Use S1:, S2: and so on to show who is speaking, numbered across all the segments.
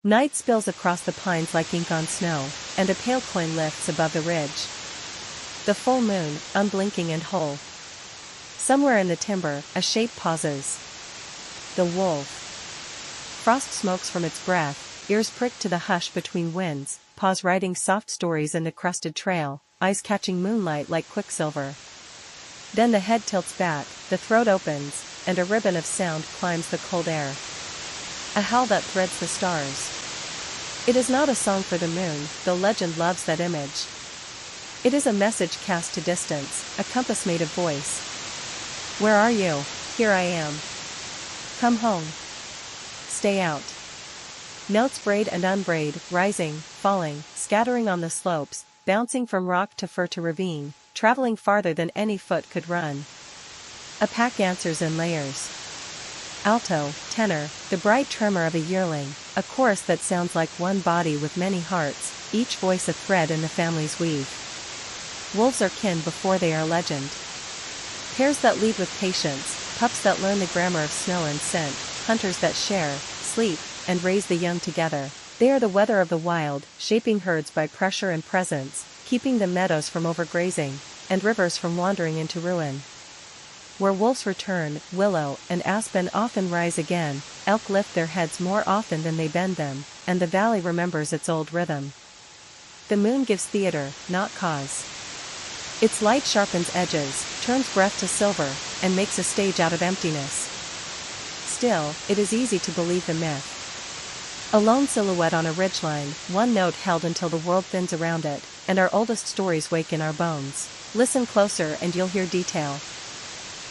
S1: Night spills across the pines like ink on snow, and a pale coin lifts above the ridge. The full moon, unblinking and whole. Somewhere in the timber, a shape pauses. The wolf. Frost smokes from its breath, ears pricked to the hush between winds, paws writing soft stories in the crusted trail, eyes catching moonlight like quicksilver. Then the head tilts back, the throat opens, and a ribbon of sound climbs the cold air. A howl that threads the stars. It is not a song for the moon, though legend loves that image. It is a message cast to distance, a compass made of voice. Where are you? Here I am. Come home. Stay out. Notes braid and unbraid, rising, falling, scattering on the slopes, bouncing from rock to fir to ravine, traveling farther than any foot could run. A pack answers in layers. Alto, tenor, the bright tremor of a yearling, a chorus that sounds like one body with many hearts, each voice a thread in the family's weave. Wolves are kin before they are legend. Pairs that lead with patience, pups that learn the grammar of smell and scent, hunters that share, sleep, and raise the young together. They are the weather of the wild, shaping herds by pressure and presence, keeping the meadows from overgrazing, and rivers from wandering into ruin. Where wolves return, willow and aspen often rise again, elk lift their heads more often than they bend them, and the valley remembers its old rhythm. The moon gives theater, not cause. Its light sharpens edges, turns breath to silver, and makes a stage out of emptiness. Still, it is easy to believe the myth. A lone silhouette on a ridgeline, one note held until the world thins around it, and our oldest stories wake in our bones. Listen closer and you'll hear detail.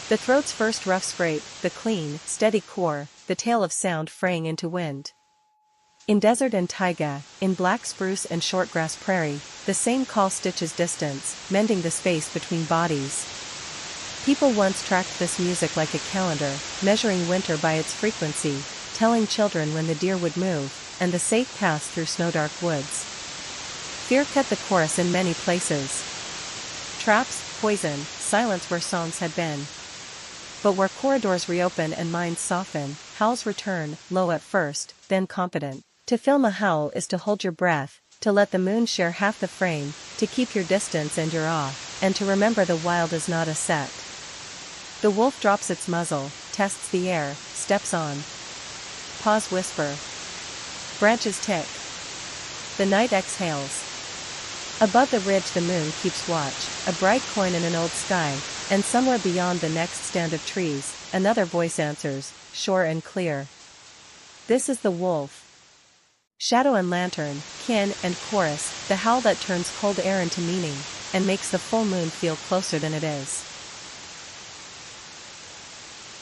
S1: The throat's first rough scrape, the clean, steady core, the tail of sound fraying into wind. In desert and taiga, in black spruce and shortgrass prairie, the same call stitches distance, mending the space between bodies. People once tracked this music like a calendar, measuring winter by its frequency, telling children when the deer would move, and the safe paths through snow-dark woods. Fear cut the chorus in many places. Traps, poison, silence where songs had been. But where corridors reopen and minds soften, howls return, low at first, then confident. To film a howl is to hold your breath, to let the moon share half the frame, to keep your distance and your awe, and to remember the wild is not a set. The wolf drops its muzzle, tests the air, steps on. Paws whisper. Branches tick. The night exhales. Above the ridge the moon keeps watch, a bright coin in an old sky, and somewhere beyond the next stand of trees, another voice answers, sure and clear. This is the wolf. Shadow and lantern, kin and chorus, the howl that turns cold air into meaning, and makes the full moon feel closer than it is.